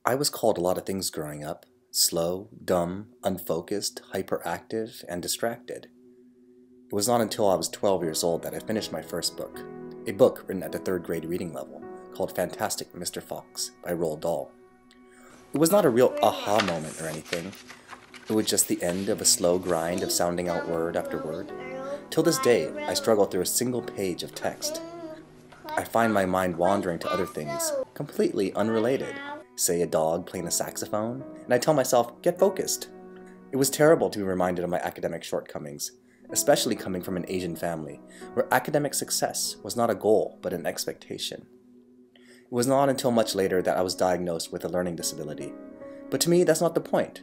I was called a lot of things growing up: slow, dumb, unfocused, hyperactive, and distracted. It was not until I was 12 years old that I finished my first book, a book written at the third grade reading level called Fantastic Mr. Fox by Roald Dahl. It was not a real aha moment or anything. It was just the end of a slow grind of sounding out word after word. Till this day, I struggle through a single page of text. I find my mind wandering to other things, completely unrelated. Say a dog playing a saxophone, and I tell myself, get focused. It was terrible to be reminded of my academic shortcomings, especially coming from an Asian family, where academic success was not a goal, but an expectation. It was not until much later that I was diagnosed with a learning disability. But to me, that's not the point.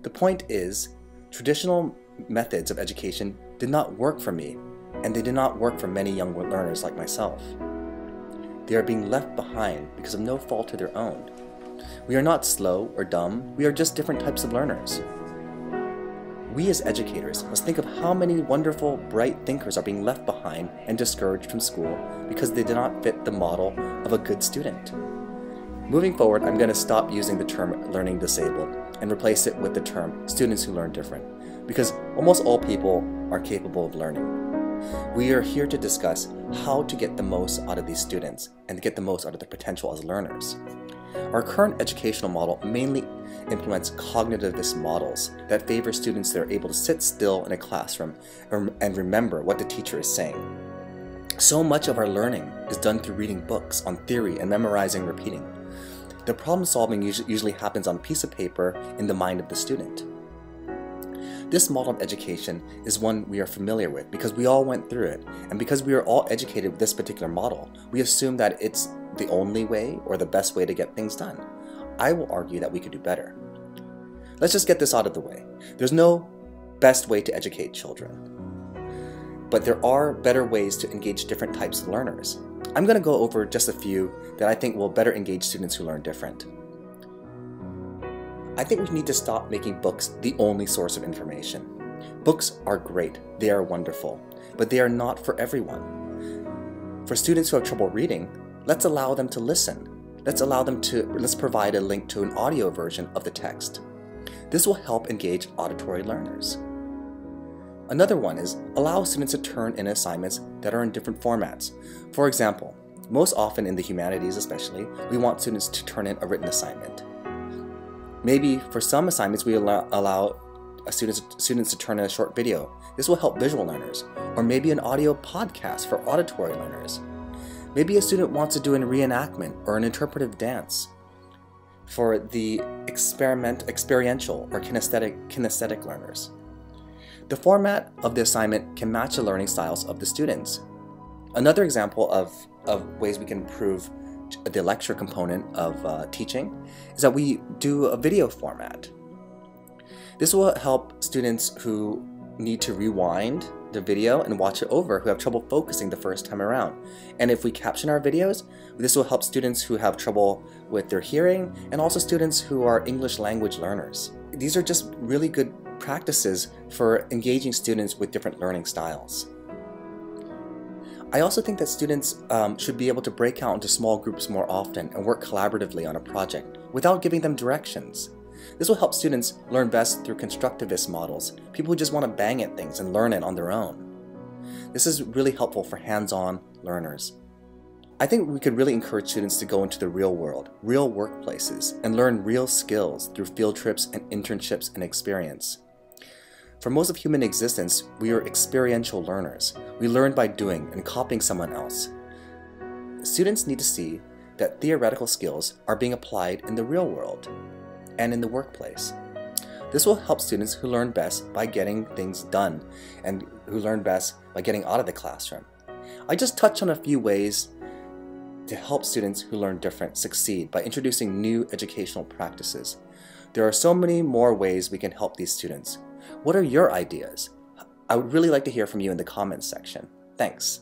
The point is, traditional methods of education did not work for me, and they did not work for many young learners like myself. They are being left behind because of no fault of their own. We are not slow or dumb, we are just different types of learners. We as educators must think of how many wonderful, bright thinkers are being left behind and discouraged from school because they did not fit the model of a good student. Moving forward, I'm going to stop using the term learning disabled and replace it with the term students who learn different, because almost all people are capable of learning. We are here to discuss how to get the most out of these students and to get the most out of their potential as learners. Our current educational model mainly implements cognitivist models that favor students that are able to sit still in a classroom and remember what the teacher is saying. So much of our learning is done through reading books on theory and memorizing and repeating. The problem solving usually happens on a piece of paper in the mind of the student. This model of education is one we are familiar with because we all went through it, and because we are all educated with this particular model, we assume that it's the only way or the best way to get things done. I will argue that we could do better. Let's just get this out of the way. There's no best way to educate children, but there are better ways to engage different types of learners. I'm going to go over just a few that I think will better engage students who learn different. I think we need to stop making books the only source of information. Books are great, they are wonderful, but they are not for everyone. For students who have trouble reading, let's allow them to listen. Let's provide a link to an audio version of the text. This will help engage auditory learners. Another one is allow students to turn in assignments that are in different formats. For example, most often in the humanities especially, we want students to turn in a written assignment. Maybe for some assignments we allow students to turn in a short video. This will help visual learners. Or maybe an audio podcast for auditory learners. Maybe a student wants to do an reenactment or an interpretive dance for the experiential or kinesthetic learners. The format of the assignment can match the learning styles of the students. Another example of ways we can improve the lecture component of teaching is that we do a video format. This will help students who need to rewind the video and watch it over, who have trouble focusing the first time around. And if we caption our videos, this will help students who have trouble with their hearing and also students who are English language learners. These are just really good practices for engaging students with different learning styles. I also think that students should be able to break out into small groups more often and work collaboratively on a project without giving them directions. This will help students learn best through constructivist models, people who just want to bang at things and learn it on their own. This is really helpful for hands-on learners. I think we could really encourage students to go into the real world, real workplaces, and learn real skills through field trips and internships and experience. For most of human existence, we are experiential learners. We learn by doing and copying someone else. Students need to see that theoretical skills are being applied in the real world and in the workplace. This will help students who learn best by getting things done and who learn best by getting out of the classroom. I just touched on a few ways to help students who learn different succeed by introducing new educational practices. There are so many more ways we can help these students. What are your ideas? I would really like to hear from you in the comments section. Thanks.